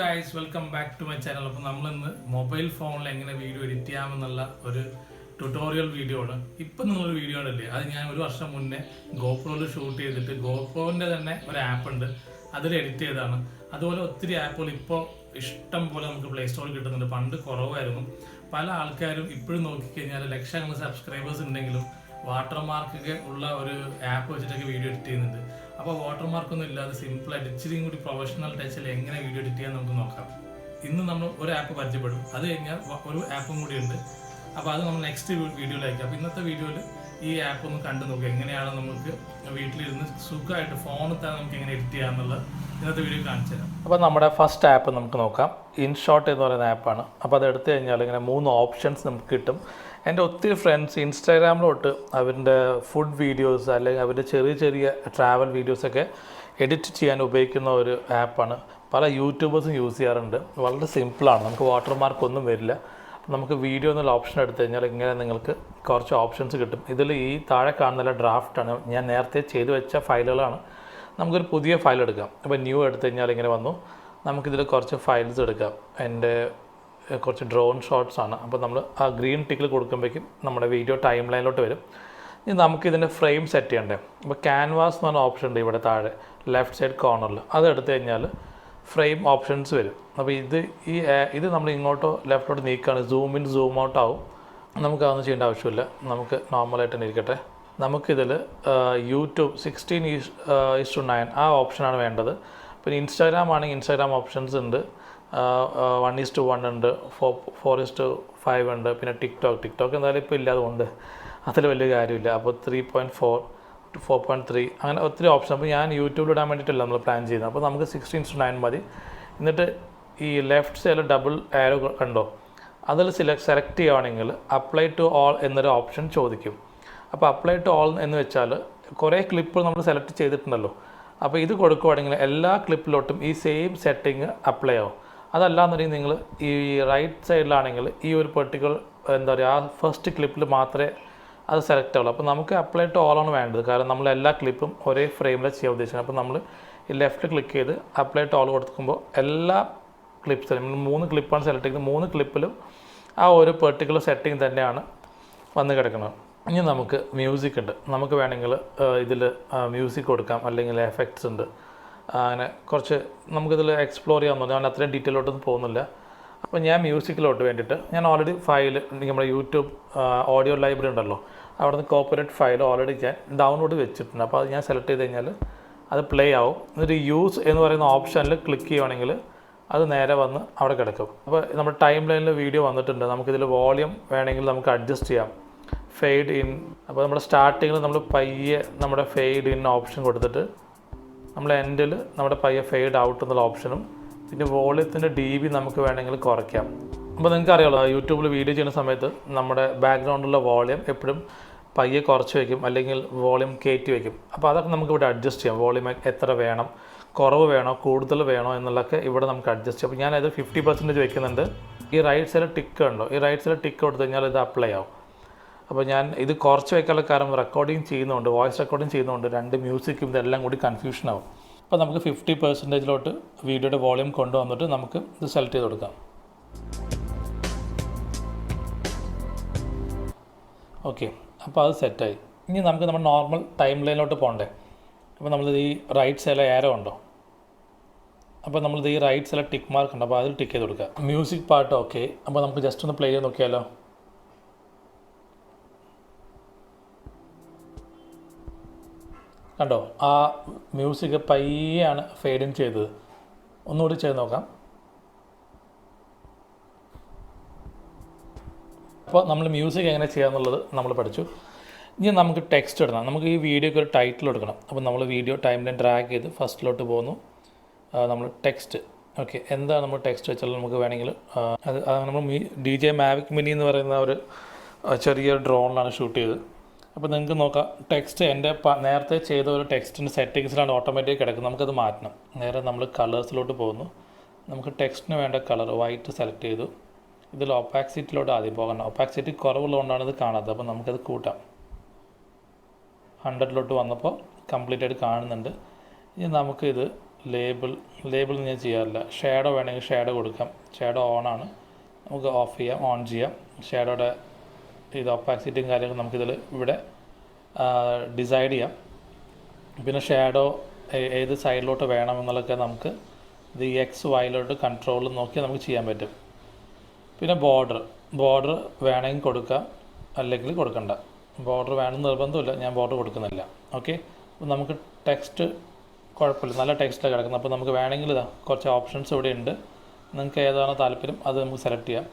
guys, welcome back to my channel. അപ്പോൾ നമ്മൾ ഇന്ന് മൊബൈൽ ഫോണിൽ എങ്ങനെ വീഡിയോ എഡിറ്റ് ചെയ്യാമെന്നുള്ള ഒരു ട്യൂട്ടോറിയൽ വീഡിയോ ആണ്. ഇപ്പം നിങ്ങളൊരു വീഡിയോ ആണല്ലേ, അത് ഞാൻ ഒരു വർഷം മുന്നേ ഗോപ്രോയിൽ ഷൂട്ട് ചെയ്തിട്ട് ഗോപ്രോൻ്റെ തന്നെ ഒരു ആപ്പ് ഉണ്ട്, അതിൽ എഡിറ്റ് ചെയ്തതാണ്. അതുപോലെ ഒത്തിരി ആപ്പുകൾ ഇപ്പോൾ ഇഷ്ടം പോലെ നമുക്ക് പ്ലേ സ്റ്റോറിൽ കിട്ടുന്നുണ്ട്. പണ്ട് കുറവായിരുന്നു. പല ആൾക്കാരും ഇപ്പോഴും നോക്കിക്കഴിഞ്ഞാൽ ലക്ഷങ്ങൾ സബ്സ്ക്രൈബേഴ്സ് ഉണ്ടെങ്കിലും വാട്ടർമാർക്കൊക്കെ ഉള്ള ഒരു ആപ്പ് വെച്ചിട്ടൊക്കെ വീഡിയോ എഡിറ്റ് ചെയ്യുന്നുണ്ട്. അപ്പോൾ വാട്ടർമാർക്കൊന്നും ഇല്ലാതെ സിമ്പിളായിട്ട് ഇച്ചിരിയും കൂടി പ്രൊഫഷണൽ ടച്ചിൽ എങ്ങനെ വീഡിയോ എഡിറ്റ് ചെയ്യാൻ നമുക്ക് നോക്കാം. ഇന്ന് നമ്മൾ ഒരു ആപ്പ് പരിചയപ്പെടും, അത് കഴിഞ്ഞാൽ ഒരു ആപ്പും കൂടി ഉണ്ട്. അപ്പോൾ അത് നമ്മൾ നെക്സ്റ്റ് വീഡിയോയിലായിരിക്കും. അപ്പോൾ ഇന്നത്തെ വീഡിയോയിൽ ഈ ആപ്പ് ഒന്ന് കണ്ടു നോക്കുക, എങ്ങനെയാണ് നമുക്ക് വീട്ടിലിരുന്ന് സുഖമായിട്ട് ഫോണിൽ തന്നെ നമുക്ക് എങ്ങനെ എഡിറ്റ് ചെയ്യാമെന്നുള്ളത് ഇന്നത്തെ വീഡിയോ കാണിച്ചു തരാം. അപ്പോൾ നമ്മുടെ ഫസ്റ്റ് ആപ്പ് നമുക്ക് നോക്കാം. ഇൻഷോട്ട് എന്ന് പറയുന്ന ആപ്പാണ്. അപ്പോൾ അത് എടുത്തു കഴിഞ്ഞാൽ ഇങ്ങനെ 3 ഓപ്ഷൻസ് നമുക്ക് കിട്ടും. എൻ്റെ ഒത്തിരി ഫ്രണ്ട്സ് ഇൻസ്റ്റാഗ്രാമിലോട്ട് അവരുടെ ഫുഡ് വീഡിയോസ് അല്ലെങ്കിൽ അവരുടെ ചെറിയ ചെറിയ ട്രാവൽ വീഡിയോസൊക്കെ എഡിറ്റ് ചെയ്യാൻ ഉപയോഗിക്കുന്ന ഒരു ആപ്പാണ്. പല യൂട്യൂബേഴ്സും യൂസ് ചെയ്യാറുണ്ട്. വളരെ സിമ്പിളാണ്, നമുക്ക് വാട്ടർമാർക്കൊന്നും വരില്ല. നമുക്ക് വീഡിയോ എന്നുള്ള ഓപ്ഷൻ എടുത്തു കഴിഞ്ഞാൽ ഇങ്ങനെ നിങ്ങൾക്ക് കുറച്ച് ഓപ്ഷൻസ് കിട്ടും. ഇതിൽ ഈ താഴെ കാണുന്ന ഡ്രാഫ്റ്റാണ്, ഞാൻ നേരത്തെ ചെയ്തു വെച്ച ഫയലുകളാണ്. നമുക്കൊരു പുതിയ ഫയൽ എടുക്കാം. അപ്പോൾ ന്യൂ എടുത്തു കഴിഞ്ഞാൽ ഇങ്ങനെ വന്നു. നമുക്കിതിൽ കുറച്ച് ഫയൽസ് എടുക്കാം. എൻ്റെ കുറച്ച് ഡ്രോൺ ഷോട്ട്സ് ആണ്. അപ്പോൾ നമ്മൾ ആ ഗ്രീൻ ടിക്കിൽ കൊടുക്കുമ്പോഴേക്കും നമ്മുടെ വീഡിയോ ടൈം ലൈനിലോട്ട് വരും. ഇനി നമുക്കിതിൻ്റെ ഫ്രെയിം സെറ്റ് ചെയ്യണ്ടേ. അപ്പോൾ ക്യാൻവാസ് എന്ന് പറഞ്ഞ ഓപ്ഷൻ ഉണ്ട് ഇവിടെ താഴെ ലെഫ്റ്റ് സൈഡ് കോർണറിൽ. അത് എടുത്തു കഴിഞ്ഞാൽ ഫ്രെയിം ഓപ്ഷൻസ് വരും. അപ്പോൾ ഇത് നമ്മൾ ഇങ്ങോട്ടോ ലെഫ്റ്റോട്ട് നീക്കുകയാണ്, സൂം ഇൻ സൂം ഔട്ട് ആവും. നമുക്കതൊന്നും ചെയ്യേണ്ട ആവശ്യമില്ല, നമുക്ക് നോർമലായിട്ട് തന്നെ ഇരിക്കട്ടെ. നമുക്കിതിൽ യൂട്യൂബ് 16:9 ആ ഓപ്ഷനാണ് വേണ്ടത്. പിന്നെ ഇൻസ്റ്റാഗ്രാം ആണെങ്കിൽ ഇൻസ്റ്റാഗ്രാം ഓപ്ഷൻസ് ഉണ്ട്, 1:1 ഉണ്ട്, 4:5 ഉണ്ട്. പിന്നെ ടിക്ടോക്ക് എന്തായാലും ഇപ്പോൾ ഇല്ലാതുകൊണ്ട് അതിൽ വലിയ കാര്യമില്ല. അപ്പോൾ 3.4 to 4.3 അങ്ങനെ ഒത്തിരി ഓപ്ഷൻ. അപ്പോൾ ഞാൻ യൂട്യൂബിൽ ഇടാൻ വേണ്ടിയിട്ടല്ല നമ്മൾ പ്ലാൻ ചെയ്യുന്നത്. അപ്പോൾ നമുക്ക് 16:9 മതി. എന്നിട്ട് ഈ ലെഫ്റ്റ് സൈഡിൽ ഡബിൾ ആരോ കണ്ടോ, അതിൽ സെലക്ട് ചെയ്യുകയാണെങ്കിൽ അപ്ലൈ ടു ഓൾ എന്നൊരു ഓപ്ഷൻ ചോദിക്കും. അപ്പോൾ അപ്ലൈ ടു ഓൾ എന്ന് വെച്ചാൽ കുറേ ക്ലിപ്പുകൾ നമ്മൾ സെലക്ട് ചെയ്തിട്ടുണ്ടല്ലോ. അപ്പോൾ ഇത് കൊടുക്കുകയാണെങ്കിൽ എല്ലാ ക്ലിപ്പിലോട്ടും ഈ സെയിം സെറ്റിങ് അപ്ലൈ ആവും. അതല്ലാന്നുണ്ടെങ്കിൽ നിങ്ങൾ ഈ റൈറ്റ് സൈഡിലാണെങ്കിൽ ഈ ഒരു പെർട്ടിക്കുലർ എന്താ പറയുക, ആ ഫസ്റ്റ് ക്ലിപ്പിൽ മാത്രമേ അത് സെലക്ട് ആവുള്ളൂ. അപ്പോൾ നമുക്ക് അപ്ലൈ ടു ഓൾ ആണ് വേണ്ടത്, കാരണം നമ്മൾ എല്ലാ ക്ലിപ്പും ഒരേ ഫ്രെയിമിൽ ചെയ്യാൻ ഉദ്ദേശിക്കുന്നത്. അപ്പോൾ നമ്മൾ ഈ ലെഫ്റ്റ് ക്ലിക്ക് ചെയ്ത് അപ്ലൈ ടു ഓൾ കൊടുക്കുമ്പോൾ എല്ലാ ക്ലിപ്സിലും 3 ക്ലിപ്പാണ് സെലക്ട് ചെയ്യുന്നത്. 3 ക്ലിപ്പിലും ആ ഒരു പെർട്ടിക്കുലർ സെറ്റിംഗ് തന്നെയാണ് വന്ന് കിടക്കുന്നത്. ഇനി നമുക്ക് മ്യൂസിക് ഉണ്ട്. നമുക്ക് വേണമെങ്കിൽ ഇതിൽ മ്യൂസിക് കൊടുക്കാം, അല്ലെങ്കിൽ എഫക്ട്സ് ഉണ്ട്. അങ്ങനെ കുറച്ച് നമുക്കിതിൽ എക്സ്പ്ലോർ ചെയ്യാൻ തോന്നി. ഞാൻ അത്രയും ഡീറ്റെയിലോട്ടൊന്നും പോകുന്നില്ല. അപ്പോൾ ഞാൻ മ്യൂസിക്കിലോട്ട് വേണ്ടിയിട്ട് ഞാൻ ഓൾറെഡി ഫയൽ നമ്മുടെ യൂട്യൂബ് ഓഡിയോ ലൈബ്രറി ഉണ്ടല്ലോ, അവിടെ നിന്ന് കോപ്പറേറ്റ് ഫയൽ ഓൾറെഡി ഞാൻ ഡൗൺലോഡ് വെച്ചിട്ടുണ്ട്. അപ്പോൾ അത് ഞാൻ സെലക്ട് ചെയ്ത് കഴിഞ്ഞാൽ അത് പ്ലേ ആവും. എന്നിട്ട് യൂസ് എന്ന് പറയുന്ന ഓപ്ഷനിൽ ക്ലിക്ക് ചെയ്യുവാണെങ്കിൽ അത് നേരെ വന്ന് അവിടെ കിടക്കും. അപ്പോൾ നമ്മുടെ ടൈം ലൈനിൽ വീഡിയോ വന്നിട്ടുണ്ട്. നമുക്കിതിൽ വോളിയം വേണമെങ്കിൽ നമുക്ക് അഡ്ജസ്റ്റ് ചെയ്യാം, ഫെയ്ഡ് ഇൻ. അപ്പോൾ നമ്മുടെ സ്റ്റാർട്ടിങ്ങിൽ നമ്മൾ പയ്യെ നമ്മുടെ ഫെയ്ഡ് ഇൻ ഓപ്ഷൻ കൊടുത്തിട്ട് നമ്മൾ എൻഡിൽ നമ്മുടെ പയ്യെ ഫെയ്ഡ് ഔട്ട് എന്നുള്ള ഓപ്ഷനും, പിന്നെ വോളിയത്തിൻ്റെ DB നമുക്ക് വേണമെങ്കിൽ കുറയ്ക്കാം. അപ്പോൾ നിങ്ങൾക്ക് അറിയാമല്ലോ, യൂട്യൂബിൽ വീഡിയോ ചെയ്യുന്ന സമയത്ത് നമ്മുടെ ബാക്ക്ഗ്രൗണ്ടിലുള്ള വോളിയം എപ്പോഴും പയ്യെ കുറച്ച് വയ്ക്കും, അല്ലെങ്കിൽ വോളിയം കയറ്റി വയ്ക്കും. അപ്പോൾ അതൊക്കെ നമുക്ക് ഇവിടെ അഡ്ജസ്റ്റ് ചെയ്യാം. വോളിയം എത്ര വേണം, കുറവ് വേണോ കൂടുതൽ വേണോ എന്നുള്ളതൊക്കെ ഇവിടെ നമുക്ക് അഡ്ജസ്റ്റ് ചെയ്യാം. അപ്പോൾ ഞാനത് 50% വയ്ക്കുന്നുണ്ട്. ഈ റൈറ്റ് സൈഡിൽ ടിക്ക് ഉണ്ടോ, ഈ റൈറ്റ് സൈഡിൽ ടിക്ക് കൊടുത്തു കഴിഞ്ഞാൽ ഇത് അപ്ലൈ ആവും. അപ്പോൾ ഞാൻ ഇത് കുറച്ച് വയ്ക്കാനുള്ള കാരണം റെക്കോർഡിങ് ചെയ്യുന്നതുകൊണ്ട്, വോയിസ് റെക്കോർഡിങ് ചെയ്യുന്നതുകൊണ്ട് 2 മ്യൂസിക്കും ഇതെല്ലാം കൂടി കൺഫ്യൂഷൻ ആവും. അപ്പോൾ നമുക്ക് 50%ലോട്ട് വീഡിയോയുടെ വോളിയം കൊണ്ടുവന്നിട്ട് നമുക്ക് ഇത് സെലക്ട് ചെയ്ത് കൊടുക്കാം. ഓക്കെ, അപ്പോൾ അത് സെറ്റായി. ഇനി നമുക്ക് നമ്മുടെ നോർമൽ ടൈം ലൈനിലോട്ട് പോകണ്ടേ. അപ്പോൾ നമ്മളിത് ഈ റൈറ്റ് സൈഡിലെ ആരോ ഉണ്ടോ, അപ്പോൾ നമ്മളിത് ഈ റൈറ്റ് സൈഡിലെ ടിക്ക് മാർക്ക് ഉണ്ട്, അപ്പോൾ അതിൽ ടിക്ക് ചെയ്ത് കൊടുക്കുക. Music part okay. അപ്പോൾ നമുക്ക് ജസ്റ്റ് ഒന്ന് പ്ലേ ചെയ്ത് നോക്കിയാലോ. കണ്ടോ, ആ മ്യൂസിക് പയ്യാണ് ഫെയ്ഡ് ഇൻ ചെയ്തത്. ഒന്നുകൂടി ചെയ്ത് നോക്കാം. അപ്പോൾ നമ്മൾ മ്യൂസിക് എങ്ങനെ ചെയ്യാമെന്നുള്ളത് നമ്മൾ പഠിച്ചു. ഇനി നമുക്ക് ടെക്സ്റ്റ് ഇടണം. നമുക്ക് ഈ വീഡിയോക്ക് ഒരു ടൈറ്റിൽ കൊടുക്കണം. അപ്പോൾ നമ്മൾ വീഡിയോ ടൈം ലൈൻ ഡ്രാഗ് ചെയ്ത് ഫസ്റ്റിലോട്ട് പോകുന്നു. നമ്മൾ ടെക്സ്റ്റ് ഓക്കെ, എന്താണ് നമ്മൾ ടെക്സ്റ്റ് വെച്ചാൽ നമുക്ക് വേണമെങ്കിൽ അത് നമ്മൾ DJ Mavic Mini എന്ന് പറയുന്ന ഒരു ചെറിയ ഡ്രോണിലാണ് ഷൂട്ട് ചെയ്തത്. അപ്പോൾ നിങ്ങൾക്ക് നോക്കാം, ടെക്സ്റ്റ് എൻ്റെ നേരത്തെ ചെയ്ത ഒരു ടെക്സ്റ്റിൻ്റെ സെറ്റിങ്സിലാണ് ഓട്ടോമാറ്റിക് കിടക്കുന്നത്. നമുക്കത് മാറ്റണം. നേരെ നമ്മൾ കളേഴ്സിലോട്ട് പോകുന്നു. നമുക്ക് ടെക്സ്റ്റിന് വേണ്ട കളർ വൈറ്റ് സെലക്ട് ചെയ്തു. ഇതിൽ ഒപ്പാക്സിറ്റിയിലോട്ട് ആദ്യം പോകണം. ഒപ്പാക്സിറ്റി കുറവുള്ളതുകൊണ്ടാണ് ഇത് കാണാത്തത്. അപ്പോൾ നമുക്കത് കൂട്ടാം. 100ലോട്ട് വന്നപ്പോൾ കംപ്ലീറ്റ് ആയിട്ട് കാണുന്നുണ്ട്. ഇനി നമുക്കിത് ലേബിൾ ഞാൻ ചെയ്യാറില്ല. ഷാഡോ വേണമെങ്കിൽ ഷാഡോ കൊടുക്കാം. ഷാഡോ ഓണാണ്, നമുക്ക് ഓഫ് ചെയ്യാം, ഓൺ ചെയ്യാം. ഷാഡോയുടെ ഇത് ഒപ്പാസിറ്റിയും കാര്യങ്ങളും നമുക്കിതിൽ ഇവിടെ ഡിസൈഡ് ചെയ്യാം. പിന്നെ ഷാഡോ ഏത് സൈഡിലോട്ട് വേണമെന്നുള്ളതൊക്കെ നമുക്ക് ഇത് എക്സ് വൈയിലോട്ട് കൺട്രോൾ നോക്കി നമുക്ക് ചെയ്യാൻ പറ്റും. പിന്നെ ബോർഡർ വേണമെങ്കിൽ കൊടുക്കാം, അല്ലെങ്കിൽ കൊടുക്കണ്ട. ബോർഡർ വേണമെന്ന് നിർബന്ധമില്ല, ഞാൻ ബോർഡർ കൊടുക്കുന്നില്ല. ഓക്കെ, അപ്പോൾ നമുക്ക് ടെക്സ്റ്റ് കുഴപ്പമില്ല, നല്ല ടെക്സ്റ്റാണ് കിടക്കുന്നത്. അപ്പോൾ നമുക്ക് വേണമെങ്കിൽ കുറച്ച് ഓപ്ഷൻസ് ഇവിടെ ഉണ്ട്. നിങ്ങൾക്ക് ഏതാണോ താല്പര്യം അത് നമുക്ക് സെലക്ട് ചെയ്യാം.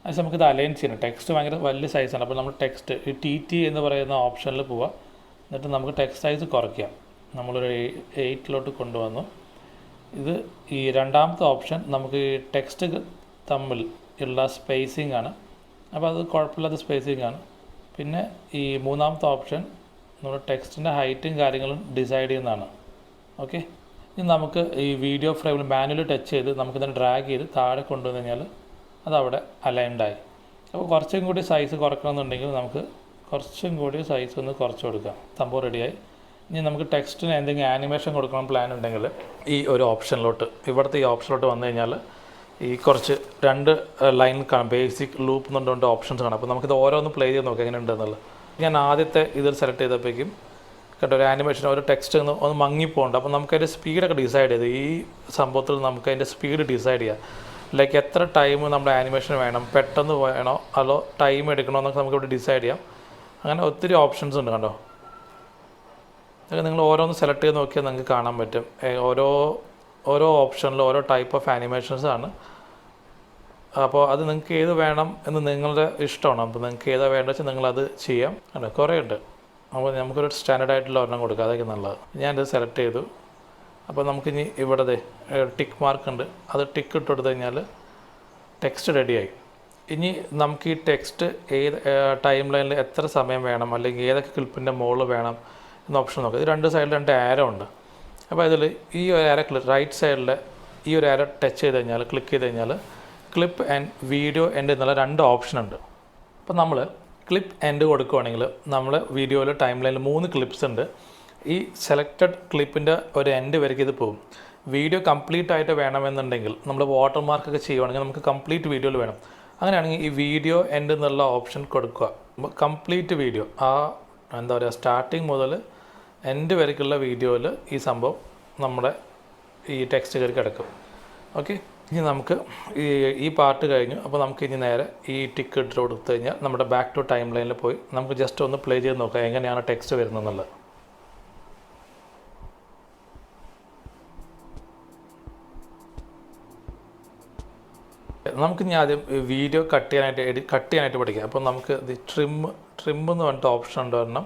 അതിന് നമുക്കിത് അലൈൻ ചെയ്യണം. ടെക്സ്റ്റ് ഭയങ്കര വലിയ സൈസാണ്. അപ്പോൾ നമ്മൾ ടെക്സ്റ്റ് ഈ TT എന്ന് പറയുന്ന ഓപ്ഷനിൽ പോവുക. എന്നിട്ട് നമുക്ക് ടെക്സ്റ്റ് സൈസ് കുറയ്ക്കാം. നമ്മളൊരു 8 കൊണ്ടുവന്നു. ഇത് ഈ രണ്ടാമത്തെ ഓപ്ഷൻ നമുക്ക് ഈ ടെക്സ്റ്റ് തമ്മിൽ ഉള്ള സ്പേസിംഗ് ആണ്. അപ്പോൾ അത് കുഴപ്പമില്ലാത്ത സ്പേസിംഗ് ആണ്. പിന്നെ ഈ മൂന്നാമത്തെ ഓപ്ഷൻ നമ്മുടെ ടെക്സ്റ്റിൻ്റെ ഹൈറ്റും കാര്യങ്ങളും ഡിസൈഡ് ചെയ്യുന്നതാണ്. ഓക്കെ, ഇനി നമുക്ക് ഈ വീഡിയോ ഫ്രെയിമിൽ മാനുവലി ടച്ച് ചെയ്ത് നമുക്കിതിനെ ഡ്രാഗ് ചെയ്ത് താഴെ കൊണ്ടുവന്നു കഴിഞ്ഞാൽ അതവിടെ അലൈൻഡായി. അപ്പോൾ കുറച്ചും കൂടി സൈസ് കുറക്കണമെന്നുണ്ടെങ്കിൽ നമുക്ക് കുറച്ചും കൂടി സൈസ് ഒന്ന് കുറച്ച് കൊടുക്കാം. സംഭവം റെഡിയായി. ഇനി നമുക്ക് ടെക്സ്റ്റിന് എന്തെങ്കിലും ആനിമേഷൻ കൊടുക്കണം പ്ലാൻ ഉണ്ടെങ്കിൽ ഈ ഒരു ഓപ്ഷനിലോട്ട്, ഇവിടുത്തെ ഈ ഓപ്ഷനിലോട്ട് വന്നു കഴിഞ്ഞാൽ ഈ കുറച്ച് 2 ലൈൻ കാണാം, ബേസിക് ലൂപ്പ് എന്നുകൊണ്ട് ഓപ്ഷൻസ് കാണാം. അപ്പോൾ നമുക്കിത് ഓരോന്ന് പ്ലേ ചെയ്ത് നോക്കാം എങ്ങനെ ഉണ്ടെന്നുള്ളത്. ഞാൻ ആദ്യത്തെ ഇതിൽ സെലക്ട് ചെയ്തപ്പോഴേക്കും കേട്ടോ ഒരു ആനിമേഷൻ, ഒരു ടെക്സ്റ്റ് ഒന്ന് മങ്ങിപ്പോണ്ട്. അപ്പോൾ നമുക്കതിൻ്റെ സ്പീഡൊക്കെ ഡിസൈഡ് ചെയ്ത് ഈ സംഭവത്തിൽ നമുക്ക് അതിൻ്റെ സ്പീഡ് ഡിസൈഡ് ചെയ്യാം. ലൈക്ക് എത്ര ടൈം നമ്മുടെ ആനിമേഷൻ വേണം, പെട്ടെന്ന് വേണോ അതോ ടൈം എടുക്കണോ എന്നൊക്കെ നമുക്കിവിടെ ഡിസൈഡ് ചെയ്യാം. അങ്ങനെ ഒത്തിരി ഓപ്ഷൻസ് ഉണ്ട് കണ്ടോ. അതൊക്കെ നിങ്ങൾ ഓരോന്ന് സെലക്ട് ചെയ്ത് നോക്കിയാൽ നിങ്ങൾക്ക് കാണാൻ പറ്റും. ഓരോ ഓപ്ഷനിലും ഓരോ ടൈപ്പ് ഓഫ് ആനിമേഷൻസ് ആണ്. അപ്പോൾ അത് നിങ്ങൾക്ക് ഏത് വേണം എന്ന് നിങ്ങളുടെ ഇഷ്ടമാണ്. അപ്പോൾ നിങ്ങൾക്ക് ഏതാ വേണ്ടത് വെച്ചാൽ നിങ്ങളത് ചെയ്യാം. അല്ല, കുറേ ഉണ്ട്. അപ്പോൾ നമുക്കൊരു സ്റ്റാൻഡേർഡ് ആയിട്ടുള്ള ഒരെണ്ണം കൊടുക്കുക, അതൊക്കെ നല്ലത്. ഞാനിത് സെലക്ട് ചെയ്തു. അപ്പോൾ നമുക്കിനി ഇവിടെ ടിക്ക് മാർക്ക് ഉണ്ട്, അത് ടിക്ക് ഇട്ട് കൊടുത്തു കഴിഞ്ഞാൽ ടെക്സ്റ്റ് റെഡിയായി. ഇനി നമുക്ക് ഈ ടെക്സ്റ്റ് ഏത് ടൈം ലൈനിൽ എത്ര സമയം വേണം, അല്ലെങ്കിൽ ഏതൊക്കെ ക്ലിപ്പിൻ്റെ മുകളിൽ വേണം എന്ന ഓപ്ഷൻ നോക്കുക. ഇത് 2 സൈഡിൽ 2 ആരോ ഉണ്ട്. അപ്പോൾ അതിൽ ഈ ഒരു ആരോ റൈറ്റ് സൈഡിൽ ഈ ഒരു ആരോ ടച്ച് ചെയ്ത് കഴിഞ്ഞാൽ, ക്ലിക്ക് ചെയ്ത് കഴിഞ്ഞാൽ ക്ലിപ്പ് ആൻഡ് വീഡിയോ എൻഡ് എന്നുള്ള 2 ഓപ്ഷൻ ഉണ്ട്. അപ്പോൾ നമ്മൾ ക്ലിപ്പ് എൻഡ് കൊടുക്കുകയാണെങ്കിൽ നമ്മൾ വീഡിയോയിൽ ടൈം ലൈനിൽ 3 ക്ലിപ്സ് ഉണ്ട്. ഈ സെലക്റ്റഡ് ക്ലിപ്പിൻ്റെ ഒരു എൻഡ് വരയ്ക്ക് ഇത് പോകും. വീഡിയോ കംപ്ലീറ്റ് ആയിട്ട് വേണമെന്നുണ്ടെങ്കിൽ നമ്മൾ വാട്ടർമാർക്കൊക്കെ ചെയ്യുവാണെങ്കിൽ നമുക്ക് കംപ്ലീറ്റ് വീഡിയോയിൽ വേണം. അങ്ങനെയാണെങ്കിൽ ഈ വീഡിയോ എൻഡ് എന്നുള്ള ഓപ്ഷൻ കൊടുക്കുക. കംപ്ലീറ്റ് വീഡിയോ, എന്താ പറയുക, സ്റ്റാർട്ടിങ് മുതൽ എൻഡ് വരയ്ക്കുള്ള വീഡിയോയിൽ ഈ സംഭവം നമ്മുടെ ഈ ടെക്സ്റ്റ് കയറി കിടക്കും. ഓക്കെ, ഇനി നമുക്ക് ഈ പാർട്ട് കഴിഞ്ഞു. അപ്പോൾ നമുക്ക് ഇനി നേരെ ഈ ടിക്ക് ഇട്ട് കൊടുത്തു കഴിഞ്ഞാൽ നമ്മുടെ ബാക്ക് ടു ടൈം ലൈനിൽ പോയി നമുക്ക് ജസ്റ്റ് ഒന്ന് പ്ലേ ചെയ്ത് നോക്കാം എങ്ങനെയാണ് ടെക്സ്റ്റ് വരുന്നതെന്നുള്ളത്. നമുക്ക് ഇനി ആദ്യം വീഡിയോ കട്ട് ചെയ്യാനായിട്ട് പഠിക്കാം. അപ്പോൾ നമുക്ക് ഇത് ട്രിം എന്ന് പറഞ്ഞിട്ട് ഓപ്ഷൻ ഉണ്ട് ഒരെണ്ണം.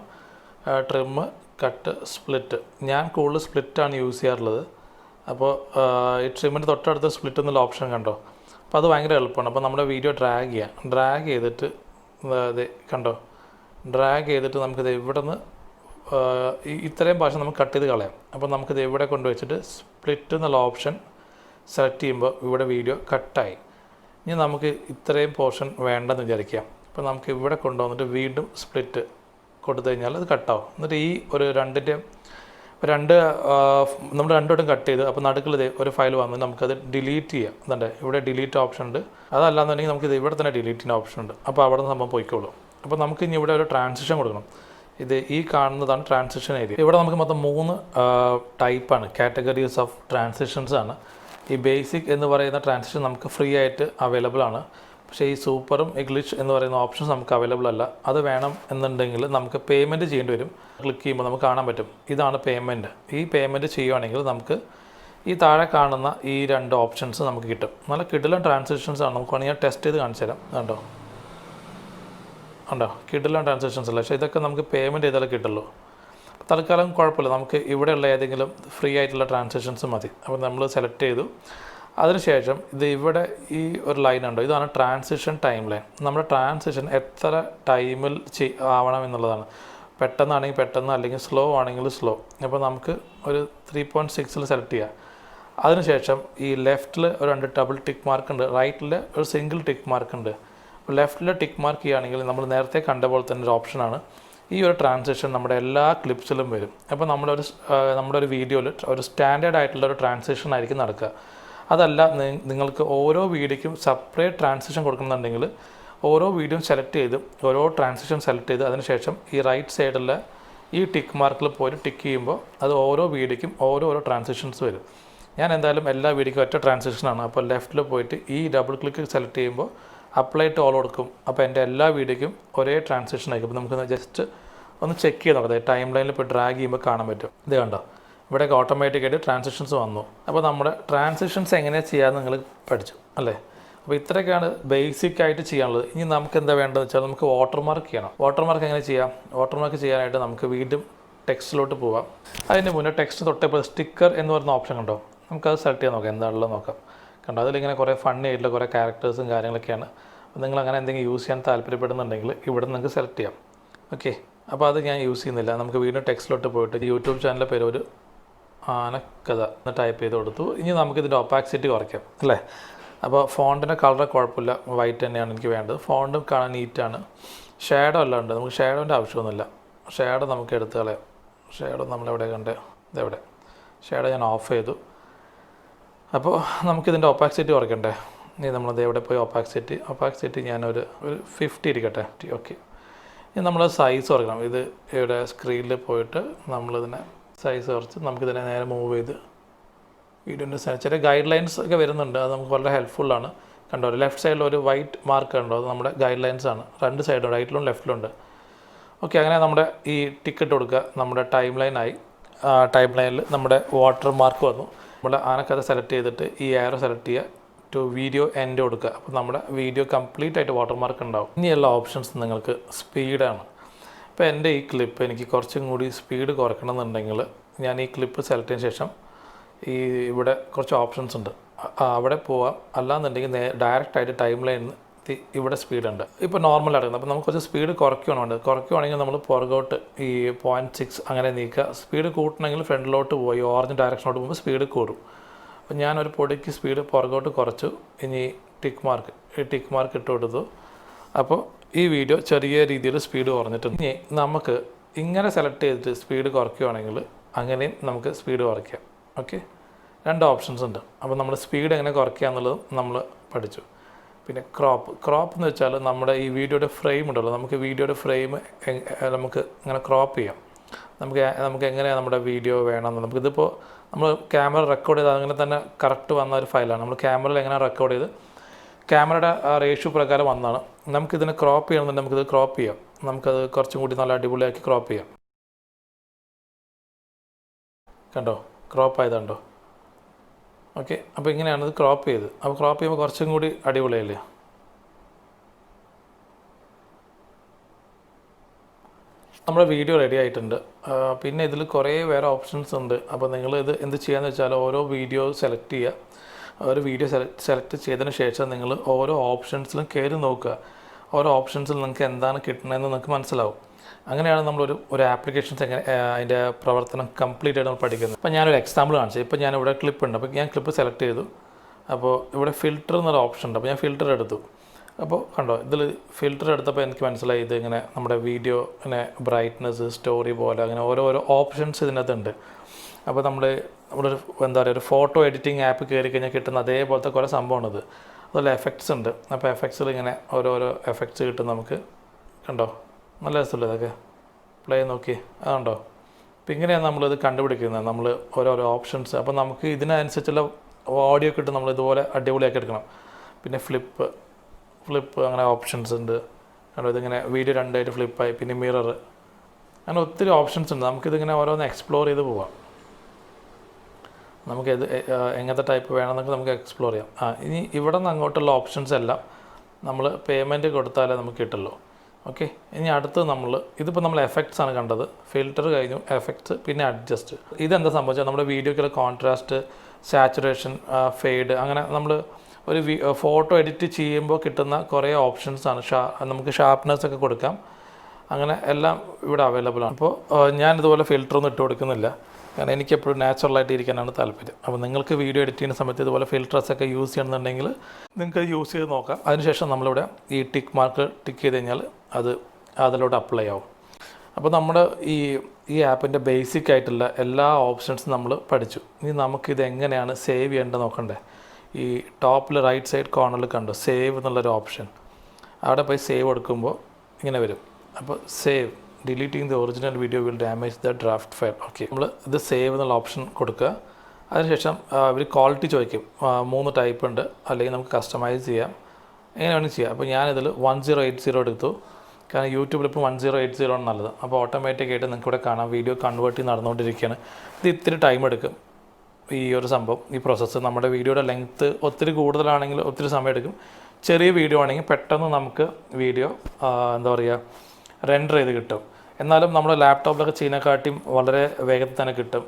Trim, cut, split. ഞാൻ കൂടുതൽ സ്പ്ലിറ്റാണ് യൂസ് ചെയ്യാറുള്ളത്. അപ്പോൾ ഈ ട്രിമ്മിൻ്റെ തൊട്ടടുത്ത് സ്പ്ലിറ്റ് എന്നുള്ള ഓപ്ഷൻ കണ്ടോ. അപ്പോൾ അത് ഭയങ്കര എളുപ്പമാണ്. അപ്പോൾ നമ്മുടെ വീഡിയോ ഡ്രാഗ് ചെയ്തിട്ട് ഇത് കണ്ടോ, ഡ്രാഗ് ചെയ്തിട്ട് നമുക്കിത് ഇവിടെ നിന്ന് ഇത്രയും ഭാഷ നമുക്ക് കട്ട് ചെയ്ത് കളയാം. അപ്പോൾ നമുക്കിത് ഇവിടെ കൊണ്ടുവച്ചിട്ട് സ്പ്ലിറ്റ് എന്നുള്ള ഓപ്ഷൻ സെലക്ട് ചെയ്യുമ്പോൾ ഇവിടെ വീഡിയോ കട്ടായി. ഇനി നമുക്ക് ഇത്രയും പോർഷൻ വേണ്ടെന്ന് വിചാരിക്കാം. അപ്പോൾ നമുക്ക് ഇവിടെ കൊണ്ടുവന്നിട്ട് വീണ്ടും സ്പ്ലിറ്റ് കൊടുത്തു കഴിഞ്ഞാൽ അത് കട്ടാവും. എന്നിട്ട് ഈ ഒരു നമ്മൾ രണ്ടോട്ടും കട്ട് ചെയ്ത് അപ്പോൾ നടുക്കിൽ ഒരു ഫയൽ വന്ന് നമുക്കത് ഡിലീറ്റ് ചെയ്യാം. എന്നിട്ട് ഇവിടെ ഡിലീറ്റ് ഓപ്ഷൻ ഉണ്ട്. അതല്ലാന്നുണ്ടെങ്കിൽ നമുക്കിത് ഇവിടെ തന്നെ ഡിലീറ്റ് ചെയ്യുന്ന ഓപ്ഷൻ ഉണ്ട്. അപ്പോൾ അവിടെ നിന്ന് സംഭവം പോയിക്കോളും. അപ്പോൾ നമുക്ക് ഇനി ഇവിടെ ഒരു ട്രാൻസിഷൻ കൊടുക്കണം. ഇത് ഈ കാണുന്നതാണ് ട്രാൻസിഷൻ ഏരിയ. ഇവിടെ നമുക്ക് മൊത്തം 3 ടൈപ്പാണ്, കാറ്റഗറീസ് ഓഫ് ട്രാൻസിഷൻസ് ആണ്. ഈ ബേസിക് എന്ന് പറയുന്ന ട്രാൻസിഷൻ നമുക്ക് ഫ്രീ ആയിട്ട് അവൈലബിൾ ആണ്. പക്ഷേ ഈ സൂപ്പറും ഇംഗ്ലീഷ് എന്ന് പറയുന്ന ഓപ്ഷൻസ് നമുക്ക് അവൈലബിൾ അല്ല. അത് വേണം എന്നുണ്ടെങ്കിൽ നമുക്ക് പേയ്മെൻറ്റ് ചെയ്യേണ്ടി വരും. ക്ലിക്ക് ചെയ്യുമ്പോൾ നമുക്ക് കാണാൻ പറ്റും ഇതാണ് പേയ്മെൻറ്റ്. ഈ പേയ്മെൻറ്റ് ചെയ്യുകയാണെങ്കിൽ നമുക്ക് ഈ താഴെ കാണുന്ന ഈ 2 ഓപ്ഷൻസ് നമുക്ക് കിട്ടും. നല്ല കിടിലൻ ട്രാൻസാക്ഷൻസ് ആണ്. നമുക്ക് വേണമെങ്കിൽ ടെസ്റ്റ് ചെയ്ത് കാണിച്ചു തരാം. കണ്ടോ കിടിലൻ ട്രാൻസാക്ഷൻസ് അല്ല, പക്ഷേ ഇതൊക്കെ നമുക്ക് പേയ്മെൻറ്റ് ചെയ്താലേ കിട്ടുള്ളൂ. തൽക്കാലം കുഴപ്പമില്ല, നമുക്ക് ഇവിടെയുള്ള ഏതെങ്കിലും ഫ്രീ ആയിട്ടുള്ള ട്രാൻസാക്ഷൻസ് മതി. അപ്പോൾ നമ്മൾ സെലക്ട് ചെയ്തു. അതിനുശേഷം ഇത് ഇവിടെ ഈ ഒരു ലൈൻ ഉണ്ടോ, ഇതാണ് ട്രാൻസിഷൻ ടൈം ലൈൻ. നമ്മുടെ ട്രാൻസിഷൻ എത്ര ടൈമിൽ ആവണം എന്നുള്ളതാണ്. പെട്ടെന്നാണെങ്കിൽ പെട്ടെന്ന്, അല്ലെങ്കിൽ സ്ലോ ആണെങ്കിൽ സ്ലോ. അപ്പോൾ നമുക്ക് ഒരു 3.6 സെലക്ട് ചെയ്യാം. അതിനുശേഷം ഈ ലെഫ്റ്റിൽ ഒരു 2 ഡബിൾ ടിക്ക് മാർക്ക് ഉണ്ട്, റൈറ്റിൽ ഒരു സിംഗിൾ ടിക്ക് മാർക്ക് ഉണ്ട്. അപ്പോൾ ലെഫ്റ്റിൽ ടിക്ക് മാർക്ക് ചെയ്യുകയാണെങ്കിൽ നമ്മൾ നേരത്തെ കണ്ട പോലെ തന്നെ ഒരു ഓപ്ഷനാണ്. ഈ ഒരു ട്രാൻസിഷൻ നമ്മുടെ എല്ലാ ക്ലിപ്സിലും വരും. അപ്പോൾ നമ്മുടെ ഒരു വീഡിയോയിൽ ഒരു സ്റ്റാൻഡേർഡ് ആയിട്ടുള്ള ഒരു ട്രാൻസിഷൻ ആയിരിക്കും നടക്കുക. അതല്ല നിങ്ങൾക്ക് ഓരോ വീഡിയോയ്ക്കും സെപ്പറേറ്റ് ട്രാൻസിഷൻ കൊടുക്കുന്നുണ്ടെങ്കിൽ ഓരോ വീഡിയോയും സെലക്ട് ചെയ്ത് ഓരോ ട്രാൻസിഷൻ സെലക്ട് ചെയ്ത് അതിനുശേഷം ഈ റൈറ്റ് സൈഡിലെ ഈ ടിക്ക് മാർക്കിൽ പോയിട്ട് ടിക്ക് ചെയ്യുമ്പോൾ അത് ഓരോ വീഡിയോയ്ക്കും ഓരോരോ ട്രാൻസിഷൻസ് വരും. ഞാൻ എന്തായാലും എല്ലാ വീഡിയോയ്ക്കും ഒറ്റ ട്രാൻസിഷനാണ്. അപ്പോൾ ലെഫ്റ്റിൽ പോയിട്ട് ഈ ഡബിൾ ക്ലിക്ക് സെലക്ട് ചെയ്യുമ്പോൾ അപ്ലൈ ടു ഓൾ കൊടുക്കും. അപ്പോൾ എൻ്റെ എല്ലാ വീഡിയോയ്ക്കും ഒരേ ട്രാൻസിഷൻ ആയിരിക്കും. അപ്പോൾ നമുക്കൊന്ന് ജസ്റ്റ് ഒന്ന് ചെക്ക് ചെയ്ത് നോക്കാം. ടൈം ലൈനിൽ ഇപ്പോൾ ഡ്രാഗ് ചെയ്യുമ്പോൾ കാണാൻ പറ്റും. ഇത് കണ്ടോ, ഇവിടെയൊക്കെ ഓട്ടോമാറ്റിക്കായിട്ട് ട്രാൻസിഷൻസ് വന്നു. അപ്പോൾ നമ്മുടെ ട്രാൻസിഷൻസ് എങ്ങനെ ചെയ്യാമെന്ന് നിങ്ങൾ പഠിച്ചു അല്ലേ? അപ്പോൾ ഇത്രയൊക്കെയാണ് ബേസിക് ആയിട്ട് ചെയ്യാനുള്ളത്. ഇനി നമുക്ക് എന്താ വേണ്ടതെന്ന് വെച്ചാൽ നമുക്ക് വാട്ടർമാർക്ക് ചെയ്യണം. വാട്ടർമാർക്ക് എങ്ങനെ ചെയ്യാം? വാട്ടർമാർക്ക് ചെയ്യാനായിട്ട് നമുക്ക് വീണ്ടും ടെക്സ്റ്റിലോട്ട് പോവാം. അതിന് മുന്നേ ടെക്സ്റ്റ് തൊട്ടപ്പോൾ സ്റ്റിക്കർ എന്ന് പറയുന്ന ഓപ്ഷൻ കണ്ടോ, നമുക്കത് സെലക്ട് ചെയ്യാൻ നോക്കാം. എന്താണുള്ളത് നോക്കാം. കണ്ടോ, അതിലിങ്ങനെ കുറേ ഫണ്ണി ആയിട്ടുള്ള കുറേ ക്യാരക്ടേഴ്സും കാര്യങ്ങളൊക്കെയാണ്. അപ്പോൾ നിങ്ങൾ അങ്ങനെ എന്തെങ്കിലും യൂസ് ചെയ്യാൻ താല്പര്യപ്പെടുന്നുണ്ടെങ്കിൽ ഇവിടെ നിങ്ങൾക്ക് സെലക്ട് ചെയ്യാം. ഓക്കെ, അപ്പോൾ അത് ഞാൻ യൂസ് ചെയ്യുന്നില്ല. നമുക്ക് വീണ്ടും ടെക്സ്റ്റിലോട്ട് പോയിട്ട് യൂട്യൂബ് ചാനലിൻ്റെ പേര് ഒരു ആനക്കഥ എന്ന് ടൈപ്പ് ചെയ്ത് കൊടുത്തു. ഇനി നമുക്കിതിൻ്റെ ഒപ്പാക്സിറ്റി കുറയ്ക്കാം അല്ലേ? അപ്പോൾ ഫോണ്ടിൻ്റെ കളർ കുഴപ്പമില്ല, വൈറ്റ് തന്നെയാണ് എനിക്ക് വേണ്ടത്. ഫോണ്ടും കാണാൻ നീറ്റാണ്. ഷാഡോ എല്ലാം ഉണ്ട്. നമുക്ക് ഷാഡോൻ്റെ ആവശ്യമൊന്നുമില്ല. ഷാഡോ നമുക്ക് എടുത്ത് കളയാം. ഷാഡോ നമ്മളെവിടെ കണ്ടേ, ഇതെവിടെ? ഷാഡോ ഞാൻ ഓഫ് ചെയ്തു. അപ്പോൾ നമുക്കിതിൻ്റെ ഒപ്പാക്സിറ്റി കുറയ്ക്കണ്ടേ? ഇനി നമ്മളത് എവിടെ പോയി ഒപ്പാക്സിറ്റി ഞാനൊരു 50 ഇരിക്കട്ടെ. ഓക്കെ, ഇനി നമ്മൾ സൈസ് കുറയ്ക്കണം. ഇത് ഇവിടെ സ്ക്രീനിൽ പോയിട്ട് നമ്മളിതിനെ സൈസ് കുറച്ച് നമുക്കിതിനെ നേരെ മൂവ് ചെയ്ത് വീഡിയോൻ്റെ ചെറിയ ഗൈഡ് ലൈൻസ് ഒക്കെ വരുന്നുണ്ട്. അത് നമുക്ക് വളരെ ഹെൽപ്ഫുള്ളാണ്. കണ്ടോ, ലെഫ്റ്റ് സൈഡിൽ ഒരു വൈറ്റ് മാർക്ക് കണ്ടോ, അത് നമ്മുടെ ഗൈഡ് ലൈൻസാണ്. രണ്ട് സൈഡും റൈറ്റിലും ലെഫ്റ്റിലുണ്ട്. ഓക്കെ, അങ്ങനെ നമ്മുടെ ഈ ടിക്കറ്റ് കൊടുക്കുക. നമ്മുടെ ടൈം ലൈനായി. ടൈം ലൈനിൽ നമ്മുടെ വാട്ടർ മാർക്ക് വന്നു. നമ്മുടെ ആനക്കഥ സെലക്ട് ചെയ്തിട്ട് ഈ ആരോ സെലക്ട് ചെയ്യുക, ടു വീഡിയോ എൻഡ് കൊടുക്കുക. അപ്പോൾ നമ്മുടെ വീഡിയോ കംപ്ലീറ്റ് ആയിട്ട് വാട്ടർ മാർക്ക് ഉണ്ടാവും. ഇനിയുള്ള ഓപ്ഷൻസ് നിങ്ങൾക്ക് സ്പീഡാണ്. ഇപ്പോൾ എൻ്റെ ഈ ക്ലിപ്പ് എനിക്ക് കുറച്ചും കൂടി സ്പീഡ് കുറയ്ക്കണമെന്നുണ്ടെങ്കിൽ ഞാൻ ഈ ക്ലിപ്പ് സെലക്ട് ചെയ്തതിന് ശേഷം ഈ ഇവിടെ കുറച്ച് ഓപ്ഷൻസ് ഉണ്ട്, അവിടെ പോവാം. അല്ലാന്നുണ്ടെങ്കിൽ ഡയറക്റ്റായിട്ട് ടൈം ലൈനിൽ ഇവിടെ സ്പീഡുണ്ട്. ഇപ്പോൾ നോർമൽ അടങ്ങുന്നത്. അപ്പോൾ നമുക്ക് കുറച്ച് സ്പീഡ് കുറയ്ക്കുകയാണെങ്കിൽ നമ്മൾ പുറകോട്ട് ഈ 0.6 അങ്ങനെ നീക്കുക. സ്പീഡ് കൂട്ടണമെങ്കിൽ ഫ്രണ്ടിലോട്ട് പോയി ഓറഞ്ച് ഡയറക്ഷനോട്ട് പോകുമ്പോൾ സ്പീഡ് കൂടും. അപ്പോൾ ഞാനൊരു പൊടിക്ക് സ്പീഡ് പുറകോട്ട് കുറച്ചു. ഇനി ടിക്ക് മാർക്ക് ഇട്ട് കൊടുത്തു. അപ്പോൾ ഈ വീഡിയോ ചെറിയ രീതിയിൽ സ്പീഡ് കുറഞ്ഞിട്ടുണ്ട്. ഇനി നമുക്ക് ഇങ്ങനെ സെലക്ട് ചെയ്തിട്ട് സ്പീഡ് കുറയ്ക്കുകയാണെങ്കിൽ അങ്ങനെയും നമുക്ക് സ്പീഡ് കുറയ്ക്കാം. ഓക്കെ, രണ്ട് ഓപ്ഷൻസ് ഉണ്ട്. അപ്പോൾ നമ്മൾ സ്പീഡ് എങ്ങനെ കുറയ്ക്കുക എന്നുള്ളതും നമ്മൾ പഠിച്ചു. പിന്നെ ക്രോപ്പ് എന്ന് വെച്ചാൽ നമ്മുടെ ഈ വീഡിയോയുടെ ഫ്രെയിം ഉണ്ടല്ലോ, നമുക്ക് വീഡിയോയുടെ ഫ്രെയിം നമുക്ക് ഇങ്ങനെ ക്രോപ്പ് ചെയ്യാം. നമുക്ക് എങ്ങനെയാണ് നമ്മുടെ വീഡിയോ വേണമെന്ന് നമുക്കിതിപ്പോൾ നമ്മൾ ക്യാമറ റെക്കോർഡ് ചെയ്ത് അങ്ങനെ തന്നെ കറക്റ്റ് വന്ന ഒരു ഫയലാണ്. നമ്മൾ ക്യാമറയിൽ എങ്ങനെ റെക്കോർഡ് ചെയ്ത് ക്യാമറയുടെ ആ റേഷ്യോ പ്രകാരം വന്നതാണ്. നമുക്കിതിനെ ക്രോപ്പ് ചെയ്യണമെന്നുണ്ടെങ്കിൽ നമുക്കിത് ക്രോപ്പ് ചെയ്യാം. നമുക്കത് കുറച്ചും കൂടി നല്ല അടിപൊളിയാക്കി ക്രോപ്പ് ചെയ്യാം. കണ്ടോ, ക്രോപ്പ് ആയതുണ്ടോ? ഓക്കെ, അപ്പോൾ ഇങ്ങനെയാണ് ഇത് ക്രോപ്പ് ചെയ്ത്. അപ്പോൾ ക്രോപ്പ് ചെയ്യുമ്പോൾ കുറച്ചും കൂടി അടിപൊളിയല്ലേ? നമ്മുടെ വീഡിയോ റെഡി ആയിട്ടുണ്ട്. പിന്നെ ഇതിൽ കുറേ വേറെ ഓപ്ഷൻസ് ഉണ്ട്. അപ്പോൾ നിങ്ങൾ ഇത് എന്ത് ചെയ്യാന്ന് വെച്ചാൽ ഓരോ വീഡിയോ സെലക്ട് ചെയ്യുക. ഒരു വീഡിയോ സെലക്ട് ചെയ്തതിന് ശേഷം നിങ്ങൾ ഓരോ ഓപ്ഷൻസിലും കയറി നോക്കുക. ഓരോ ഓപ്ഷൻസിൽ നിങ്ങൾക്ക് എന്താണ് കിട്ടുന്നതെന്ന് നിങ്ങൾക്ക് മനസ്സിലാവും. അങ്ങനെയാണ് ഒരു ആപ്ലിക്കേഷൻസ് എങ്ങനെ അതിൻ്റെ പ്രവർത്തനം കംപ്ലീറ്റ് ആയിട്ട് നമ്മൾ പഠിക്കുന്നത്. അപ്പോൾ ഞാനൊരു എക്സാമ്പിൾ കാണിച്ചു. ഇപ്പോൾ ഞാനിവിടെ ക്ലിപ്പ് ഉണ്ട്. അപ്പോൾ ഞാൻ ക്ലിപ്പ് സെലക്ട് ചെയ്തു. അപ്പോൾ ഇവിടെ ഫിൽറ്റർ എന്നൊരു ഓപ്ഷൻ ഉണ്ട്. അപ്പോൾ ഞാൻ ഫിൽറ്റർ എടുത്തു. അപ്പോൾ കണ്ടോ, ഇതിൽ ഫിൽറ്റർ എടുത്തപ്പോൾ എനിക്ക് മനസ്സിലായി ഇത് ഇങ്ങനെ നമ്മുടെ വീഡിയോ ഇങ്ങനെ ബ്രൈറ്റ്നസ്, സ്റ്റോറി പോലെ അങ്ങനെ ഓരോരോ ഓപ്ഷൻസ് ഇതിനകത്തുണ്ട്. അപ്പോൾ നമ്മളൊരു എന്താ പറയുക, ഒരു ഫോട്ടോ എഡിറ്റിംഗ് ആപ്പ് കയറി കഴിഞ്ഞാൽ കിട്ടുന്ന അതേപോലത്തെ കുറേ സംഭവമാണിത്. അതുപോലെ എഫക്ട്സ് ഉണ്ട്. അപ്പോൾ എഫക്ട്സിൽ ഇങ്ങനെ ഓരോരോ എഫക്ട്സ് കിട്ടും നമുക്ക്. കണ്ടോ, നല്ല രസമില്ല ഇതൊക്കെ. പ്ലേ നോക്കി, അതുണ്ടോ? അപ്പോൾ ഇങ്ങനെയാണ് നമ്മളിത് കണ്ടുപിടിക്കുന്നത്. നമ്മൾ ഓരോരോ ഓപ്ഷൻസ്. അപ്പോൾ നമുക്ക് ഇതിനനുസരിച്ചുള്ള ഓഡിയോ കിട്ടും. നമ്മൾ ഇതുപോലെ അടിപൊളിയാക്കി എടുക്കണം. പിന്നെ ഫ്ലിപ്പ് അങ്ങനെ ഓപ്ഷൻസ് ഉണ്ട്. കണ്ടോ, ഇതിങ്ങനെ വീഡിയോ രണ്ടായിട്ട് ഫ്ലിപ്പായി. പിന്നെ മിറർ, അങ്ങനെ ഒത്തിരി ഓപ്ഷൻസ് ഉണ്ട്. നമുക്കിതിങ്ങനെ ഓരോന്ന് എക്സ്പ്ലോർ ചെയ്ത് പോവാം. നമുക്കിത് എങ്ങനത്തെ ടൈപ്പ് വേണമെന്നൊക്കെ നമുക്ക് എക്സ്പ്ലോർ ചെയ്യാം. ഇനി ഇവിടെ നിന്ന് അങ്ങോട്ടുള്ള ഓപ്ഷൻസ് എല്ലാം നമ്മൾ പേയ്മെൻറ്റ് കൊടുത്താലേ നമുക്ക് കിട്ടുള്ളൂ. ഓക്കെ, ഇനി അടുത്ത് ഇതിപ്പോൾ നമ്മൾ എഫക്ട്സ് ആണ് കണ്ടത്. ഫിൽറ്റർ കഴിഞ്ഞു, എഫക്ട്സ്, പിന്നെ അഡ്ജസ്റ്റ്. ഇതെന്താ സംഭവിച്ചാൽ നമ്മുടെ വീഡിയോക്കുള്ള കോൺട്രാസ്റ്റ്, സാച്ചുറേഷൻ, ഫെയ്ഡ്, അങ്ങനെ നമ്മൾ ഒരു ഫോട്ടോ എഡിറ്റ് ചെയ്യുമ്പോൾ കിട്ടുന്ന കുറേ ഓപ്ഷൻസാണ്. നമുക്ക് ഷാർപ്നെസ് ഒക്കെ കൊടുക്കാം. അങ്ങനെ എല്ലാം ഇവിടെ അവൈലബിൾ ആണ്. അപ്പോൾ ഞാനിതുപോലെ ഫിൽറ്ററൊന്നും ഇട്ട് കൊടുക്കുന്നില്ല. കാരണം എനിക്കെപ്പോഴും നാച്ചുറലായിട്ട് ഇരിക്കാനാണ് താല്പര്യം. അപ്പോൾ നിങ്ങൾക്ക് വീഡിയോ എഡിറ്റ് ചെയ്യുന്ന സമയത്ത് ഇതുപോലെ ഫിൽറ്റേഴ്സൊക്കെ യൂസ് ചെയ്യണമെന്നുണ്ടെങ്കിൽ നിങ്ങൾക്ക് യൂസ് ചെയ്ത് നോക്കാം. അതിനുശേഷം നമ്മളിവിടെ ഈ ടിക്ക് മാർക്ക് ടിക്ക് ചെയ്ത് കഴിഞ്ഞാൽ അത് അതിലൂടെ അപ്ലൈ ആവും. അപ്പോൾ നമ്മുടെ ഈ ആപ്പിൻ്റെ ബേസിക് ആയിട്ടുള്ള എല്ലാ ഓപ്ഷൻസും നമ്മൾ പഠിച്ചു. ഇനി നമുക്കിത് എങ്ങനെയാണ് സേവ് ചെയ്യേണ്ടത് നോക്കണ്ടേ. ഈ ടോപ്പിൽ റൈറ്റ് സൈഡ് കോർണറിൽ കണ്ടു സേവ് എന്നുള്ളൊരു ഓപ്ഷൻ. അവിടെ പോയി സേവ് കൊടുക്കുമ്പോൾ ഇങ്ങനെ വരും. അപ്പോൾ save deleting the original video will damage the draft file. Okay, നമ്മൾ ഇത് സേവ് എന്നുള്ള ഓപ്ഷൻ കൊടുക്കുക. അതിനുശേഷം ഇവർ ക്വാളിറ്റി ചോദിക്കും. 3 ടൈപ്പ് ഉണ്ട്, അല്ലെങ്കിൽ നമുക്ക് കസ്റ്റമൈസ് ചെയ്യാം, എങ്ങനെ വേണമെങ്കിൽ ചെയ്യാം. അപ്പോൾ ഞാനിതിൽ 1080 എടുത്തു. കാരണം യൂട്യൂബിൽ ഇപ്പോൾ 1080 ആണ് നല്ലത്. അപ്പോൾ ഓട്ടോമാറ്റിക്കായിട്ട് നിങ്ങൾക്ക് ഇവിടെ കാണാം വീഡിയോ കൺവേർട്ട് നടന്നുകൊണ്ടിരിക്കുകയാണ്. ഇത് ഇത്തിരി ടൈം എടുക്കും ഈ ഒരു സംഭവം, ഈ പ്രോസസ്സ്. നമ്മുടെ വീഡിയോയുടെ ലെങ്ത്ത് ഒത്തിരി കൂടുതലാണെങ്കിൽ ഒത്തിരി സമയം എടുക്കും. ചെറിയ വീഡിയോ ആണെങ്കിൽ പെട്ടെന്ന് നമുക്ക് വീഡിയോ എന്താ പറയുക റെൻഡർ ചെയ്ത് കിട്ടും. എന്നാലും നമ്മുടെ ലാപ്ടോപ്പിലൊക്കെ ചെയ്യുന്നതിനെക്കാട്ടിയും വളരെ വേഗത്തിൽ തന്നെ കിട്ടും.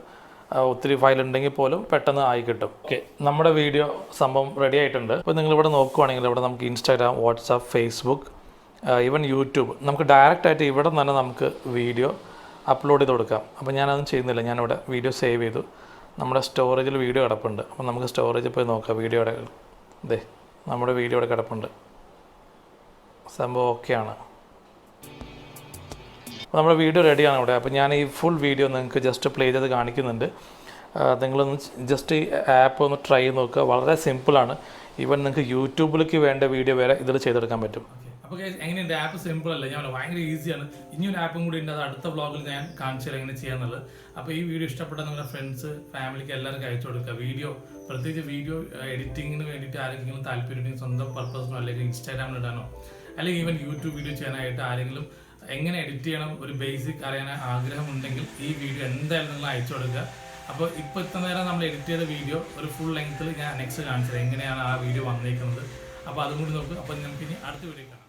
ഒത്തിരി ഫയൽ ഉണ്ടെങ്കിൽ പോലും പെട്ടെന്ന് ആയി കിട്ടും. ഓക്കെ, നമ്മുടെ വീഡിയോ സംഭവം റെഡി ആയിട്ടുണ്ട്. ഇപ്പോൾ നിങ്ങളിവിടെ നോക്കുവാണെങ്കിൽ ഇവിടെ നമുക്ക് Instagram, WhatsApp, Facebook, even YouTube നമുക്ക് ഡയറക്റ്റായിട്ട് ഇവിടെ തന്നെ നമുക്ക് വീഡിയോ അപ്ലോഡ് ചെയ്ത് കൊടുക്കാം. അപ്പോൾ ഞാനതൊന്നും ചെയ്യുന്നില്ല. ഞാനിവിടെ വീഡിയോ സേവ് ചെയ്തു. നമ്മുടെ സ്റ്റോറേജിൽ വീഡിയോ കിടപ്പുണ്ട്. അപ്പോൾ നമുക്ക് സ്റ്റോറേജിൽ പോയി നോക്കാം. വീഡിയോയുടെ ഇതേ നമ്മുടെ വീഡിയോ ഇവിടെ കിടപ്പുണ്ട്. സംഭവം ഓക്കെയാണ്. അപ്പോൾ നമ്മുടെ വീഡിയോ റെഡിയാണ് ഇവിടെ. അപ്പോൾ ഞാൻ ഈ ഫുൾ വീഡിയോ നിങ്ങൾക്ക് ജസ്റ്റ് പ്ലേ ചെയ്ത് കാണിക്കുന്നുണ്ട്. നിങ്ങളൊന്ന് ജസ്റ്റ് ഈ ആപ്പ് ഒന്ന് ട്രൈ ചെയ്ത് നോക്കുക. വളരെ സിമ്പിളാണ്. ഈവൻ നിങ്ങൾക്ക് യൂട്യൂബിലേക്ക് വേണ്ട വീഡിയോ വരെ ഇതിൽ ചെയ്തെടുക്കാൻ പറ്റും. അപ്പോൾ എങ്ങനെയുണ്ട് ആപ്പ്? സിമ്പിൾ അല്ല, ഞാൻ ഭയങ്കര ഈസിയാണ്. ഇനിയൊരു ആപ്പും കൂടി ഉണ്ട്, അത് അടുത്ത വ്ളോഗിൽ ഞാൻ കാണിച്ചു തരാം എങ്ങനെ ചെയ്യാന്നുള്ളത്. അപ്പോൾ ഈ വീഡിയോ ഇഷ്ടപ്പെട്ട നിങ്ങളുടെ ഫ്രണ്ട്സ്, ഫാമിലിക്ക് എല്ലാവർക്കും അയച്ചു കൊടുക്കുക. വീഡിയോ പ്രത്യേകിച്ച് വീഡിയോ എഡിറ്റിങ്ങിന് വേണ്ടിയിട്ട് ആരെങ്കിലും താല്പര്യമുണ്ടെങ്കിൽ സ്വന്തം പർപ്പസിനോ അല്ലെങ്കിൽ ഇൻസ്റ്റാഗ്രാമിൽ ഇടാനോ അല്ലെങ്കിൽ ഈവൻ യൂട്യൂബ് വീഡിയോ ചെയ്യാനായിട്ട് ആരെങ്കിലും എങ്ങനെ എഡിറ്റ് ചെയ്യണം ഒരു ബേസിക് അറിയാൻ ആഗ്രഹമുണ്ടെങ്കിൽ ഈ വീഡിയോ എന്തായാലും നിങ്ങൾ അയച്ചു കൊടുക്കുക. അപ്പോൾ ഇപ്പോൾ ഇത്ര നേരം നമ്മൾ എഡിറ്റ് ചെയ്ത വീഡിയോ ഒരു ഫുൾ ലെങ്ത്തിൽ ഞാൻ നെക്സ്റ്റ് കാണിച്ചത് എങ്ങനെയാണ് ആ വീഡിയോ വന്നേക്കുന്നത്. അപ്പോൾ അതും കൂടി നോക്കുക. അപ്പോൾ നമുക്ക് ഇനി അടുത്ത വീഡിയോ കാണാം.